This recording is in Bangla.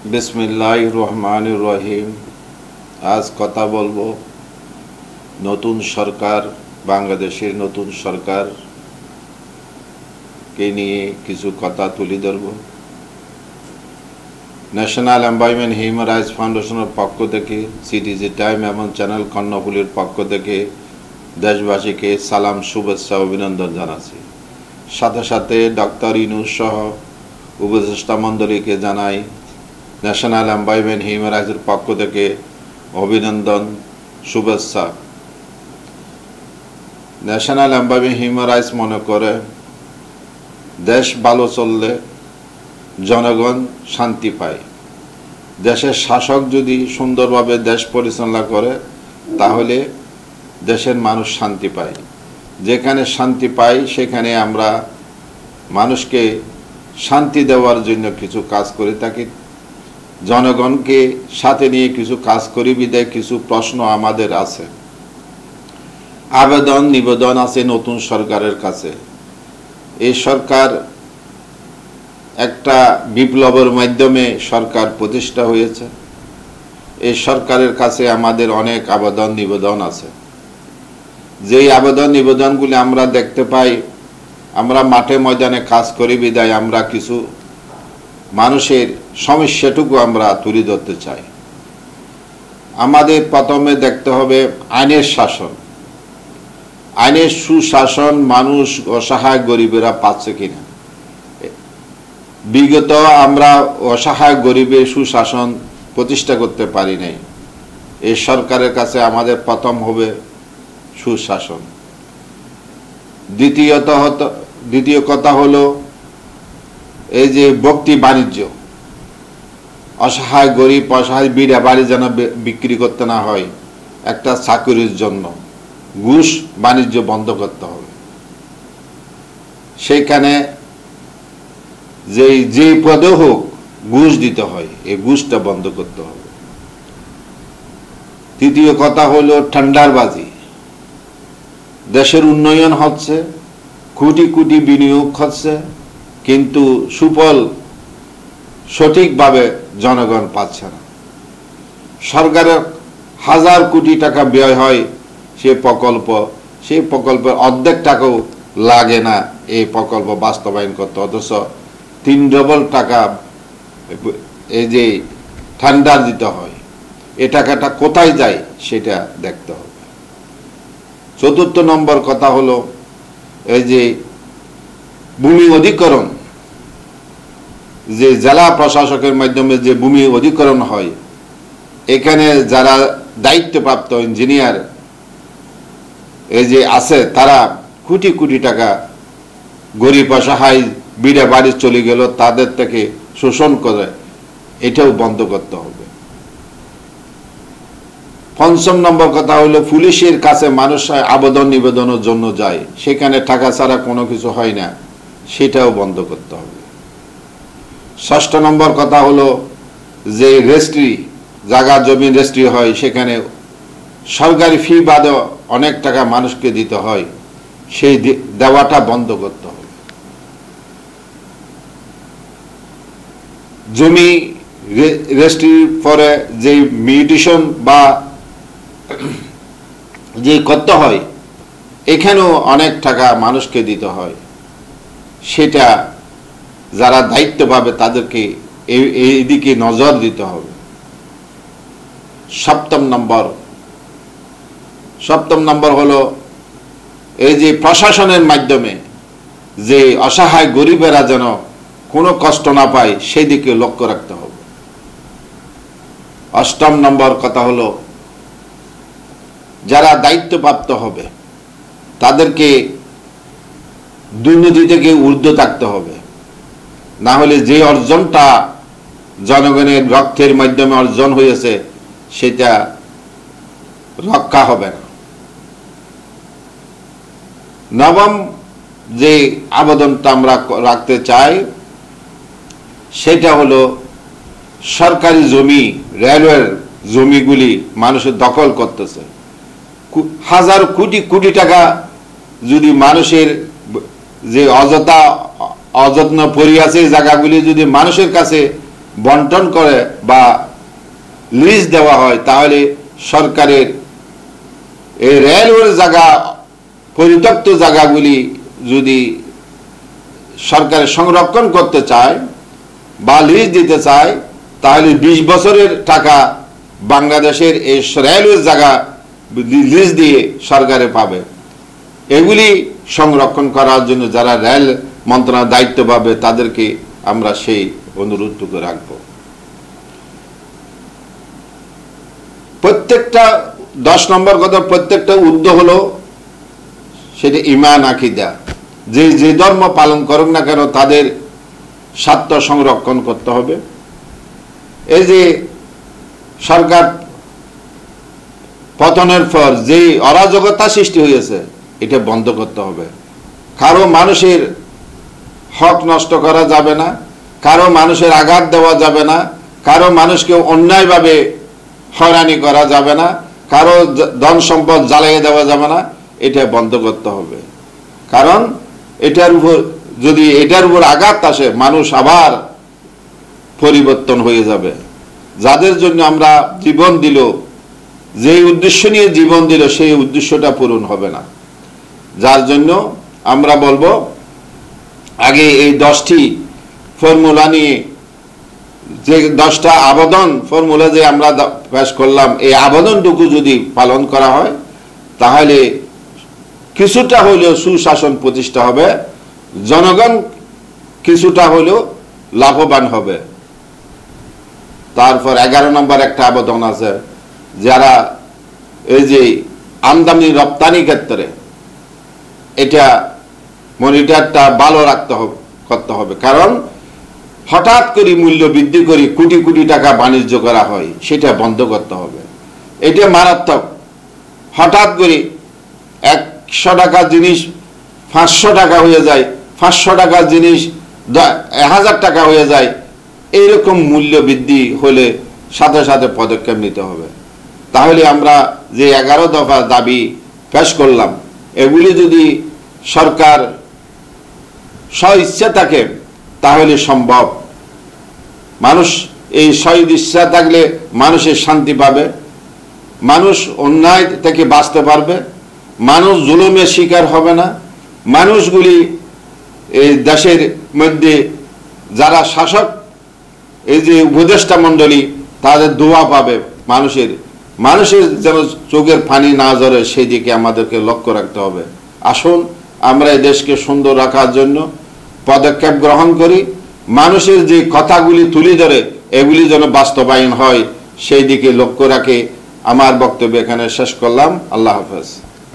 बिस्मिल्लाहिर रहमानिर रहीम। आज कथा बोलबो नतून सरकार बांग्लादेशेर नतून सरकार के निये किछु कथा तुले धरब। ন্যাশনাল এনভায়রনমেন্ট হিউম্যান রাইটস ফাউন্ডেশনের পক্ষ থেকে সিটিজি টাইম এবং চ্যানেল কর্ণফুলীর পক্ষ থেকে দেশবাসীকে সালাম শুভেচ্ছা অভিনন্দন জানাচ্ছি। সাথে সাথে ডক্টর ইউনূস সহ উপদেষ্টা মণ্ডলীকে জানাই ন্যাশনাল এনভায়রনমেন্ট হিউম্যান রাইটসের পক্ষ থেকে অভিনন্দন শুভেচ্ছা। ন্যাশনাল এনভায়রনমেন্ট হিউম্যান রাইটস মনে করে দেশ ভালো চললে জনগণ শান্তি পায়। দেশের শাসক যদি সুন্দরভাবে দেশ পরিচালনা করে তাহলে দেশের মানুষ শান্তি পায়। যেখানে শান্তি পায় সেখানে আমরা মানুষকে শান্তি দেওয়ার জন্য কিছু কাজ করে থাকি। জনগণকে সাথে নিয়ে কিছু কাজ করি বিধায় কিছু প্রশ্ন আমাদের আছে, আবেদন নিবেদন আছে নতুন সরকারের কাছে। এই সরকার একটা বিপ্লবের মাধ্যমে সরকার প্রতিষ্ঠা হয়েছে। এই সরকারের কাছে আমাদের অনেক আবেদন নিবেদন আছে। যেই আবেদন নিবেদনগুলি আমরা দেখতে পাই, আমরা মাঠে ময়দানে কাজ করি বিধায় আমরা কিছু মানুষের সমস্যাটুকু আমরা তুলে ধরতে চাই। আমাদের প্রথমে দেখতে হবে আইনের শাসন। আইনের সুশাসন মানুষ অসহায় গরিবেরা পাচ্ছে কিনা। বিগত আমরা অসহায় গরিবের সুশাসন প্রতিষ্ঠা করতে পারি নাই। এই সরকারের কাছে আমাদের প্রথম হবে সুশাসন। দ্বিতীয় কথা হলো এই যে ভক্তি বাণিজ্য, অসহায় গরিব অসহায় বিড়া বাড়ি যেন বিক্রি করতে না হয়। একটা চাকরির জন্য ঘুষ বাণিজ্য বন্ধ করতে হবে। সেইখানে যে পদে হোক ঘুষ দিতে হয়, এই ঘুষটা বন্ধ করতে হবে। তৃতীয় কথা হলো টেন্ডারবাজি। দেশের উন্নয়ন হচ্ছে, কোটি কোটি বিনিয়োগ হচ্ছে, কিন্তু সুফল সঠিকভাবে জনগণ পাচ্ছে না। সরকারের হাজার কোটি টাকা ব্যয় হয় সেই প্রকল্পের অর্ধেক টাকাও লাগে না এই প্রকল্প বাস্তবায়ন করতে। অথচ 3 ডবল টাকা এই যে টেন্ডার দিতে হয়, এ টাকাটা কোথায় যায় সেটা দেখতে হবে। চতুর্থ নম্বর কথা হলো এই যে ভূমি অধিগ্রহণ। যে জেলা প্রশাসকের মাধ্যমে যে ভূমি অধিগ্রহণ হয়, এখানে যারা দায়িত্বপ্রাপ্ত ইঞ্জিনিয়ার এই যে আছে তারা কোটি কোটি টাকা গরিব অসহায় বিড়া বাড়ি চলে গেল তাদের থেকে শোষণ করে, এটাও বন্ধ করতে হবে। পঞ্চম নম্বর কথা হলো পুলিশের কাছে মানুষ আবেদন নিবেদনের জন্য যায়, সেখানে টাকা ছাড়া কোনো কিছু হয় না, সেটাও বন্ধ করতে হবে। ষষ্ঠ নম্বর কথা হলো যে রেজিস্ট্রি, জায়গা জমি রেজিস্ট্রি হয়, সেখানে সরকারি ফি বাদে অনেক টাকা মানুষকে দিতে হয়, সেই দেওয়াটা বন্ধ করতে হবে। জমি রেজিস্ট্রির পরে যে মিউটেশন বা যে করতে হয়, এখানেও অনেক টাকা মানুষকে দিতে হয়, সেটা যারা দায়িত্ব পাবে তাদেরকে এই দিকে নজর দিতে হবে। সপ্তম নম্বর হলো এই যে প্রশাসনের মাধ্যমে যে অসহায় গরিবেরা যেন কোনো কষ্ট না পায় সেই দিকে লক্ষ্য রাখতে হবে। অষ্টম নম্বর কথা হলো যারা দায়িত্বপ্রাপ্ত হবে তাদেরকে দুর্নীতি থেকে ঊর্ধ্বে থাকতে হবে, না হলে যে অর্জনটা জনগণের রক্তের মাধ্যমে অর্জন হয়েছে সেটা রক্ষা হবে না। নবম যে আবেদনটা আমরা রাখতে চাই সেটা হলো সরকারি জমি, রেলওয়ের জমিগুলি মানুষের দখল করতেছে। হাজার কোটি কোটি টাকা যদি মানুষের যে অযত্ন পড়ে আছে জায়গাগুলি যদি মানুষের কাছে বন্টন করে বা লিজ দেওয়া হয়, তাহলে সরকারের এই রেলওয়ের জায়গা, পরিত্যক্ত জায়গাগুলি যদি সরকারের সংরক্ষণ করতে চায় বা লিজ দিতে চায়, তাহলে 20 বছরের টাকা বাংলাদেশের এই রেলওয়ের জায়গা লিজ দিয়ে সরকারে পাবে। এগুলি সংরক্ষণ করার জন্য যারা রেল মন্ত্রণালয়ের দায়িত্ব পাবে তাদেরকে আমরা সেই অনুরোধটুকু রাখব। প্রত্যেকটা 10 নম্বর কথা, প্রত্যেকটা উদ্যোগ হলো সেটা ঈমান আকীদা, যে ধর্ম পালন করুক না কেন তাদের স্বার্থ সংরক্ষণ করতে হবে। এই যে সরকার পতনের পর যে অরাজকতা সৃষ্টি হয়েছে, এটা বন্ধ করতে হবে। কারো মানুষের হক নষ্ট করা যাবে না, কারো মানুষের আঘাত দেওয়া যাবে না, কারো মানুষকে অন্যায়ভাবে হয়রানি করা যাবে না, কারো ধন সম্পদ জ্বালিয়ে দেওয়া যাবে না, এটা বন্ধ করতে হবে। কারণ এটার উপর আঘাত আসে, মানুষ আবার পরিবর্তন হয়ে যাবে। যাদের জন্য আমরা জীবন দিল, যে উদ্দেশ্য নিয়ে জীবন দিল, সেই উদ্দেশ্যটা পূরণ হবে না। যার জন্য আমরা বলবো, আগে এই 10টি ফর্মুলা নিয়ে, যে 10টা আবেদন ফর্মুলা যে আমরা পেশ করলাম, এই আবেদনটুকু যদি পালন করা হয়, তাহলে কিছুটা হলেও সুশাসন প্রতিষ্ঠা হবে, জনগণ কিছুটা হলেও লাভবান হবে। তারপর 11 নম্বর একটা আবেদন আছে, যারা এই যে আমদানি রপ্তানি ক্ষেত্রে এটা মনিটরটা ভালো করতে হবে। কারণ হঠাৎ করে মূল্য বৃদ্ধি করে কোটি কোটি টাকা বাণিজ্য করা হয়, সেটা বন্ধ করতে হবে। এটা মারাত্মক। হঠাৎ করে 100 টাকার জিনিস 500 টাকা হয়ে যায়, 500 টাকার জিনিস 1000 টাকা হয়ে যায়। এইরকম মূল্য বৃদ্ধি হলে সাথে সাথে পদক্ষেপ নিতে হবে। তাহলে আমরা যে 11 দফা দাবি পেশ করলাম, এগুলি যদি সরকার স্ব-ইচ্ছা থাকে তাহলে সম্ভব। মানুষ এই স্ব-ইচ্ছা থাকলে মানুষের শান্তি পাবে, মানুষ অন্যায় থেকে বাঁচতে পারবে, মানুষ জুলুমের শিকার হবে না, মানুষগুলি এই দেশের মধ্যে যারা শাসক, এই যে উপদেষ্টা মণ্ডলী, তাদের দোয়া পাবে। মানুষের যেন চোখের পানি না ঝরে, সেই দিকে আমাদেরকে লক্ষ্য রাখতে হবে। আসুন আমরা এই দেশকে সুন্দর রাখার জন্য পদক্ষেপ গ্রহণ করি। মানুষের যে কথাগুলি তুলে ধরে, এগুলি যেন বাস্তবায়ন হয়, সেই দিকে লক্ষ্য রাখে আমার বক্তব্য এখানে শেষ করলাম। আল্লাহ হাফেজ।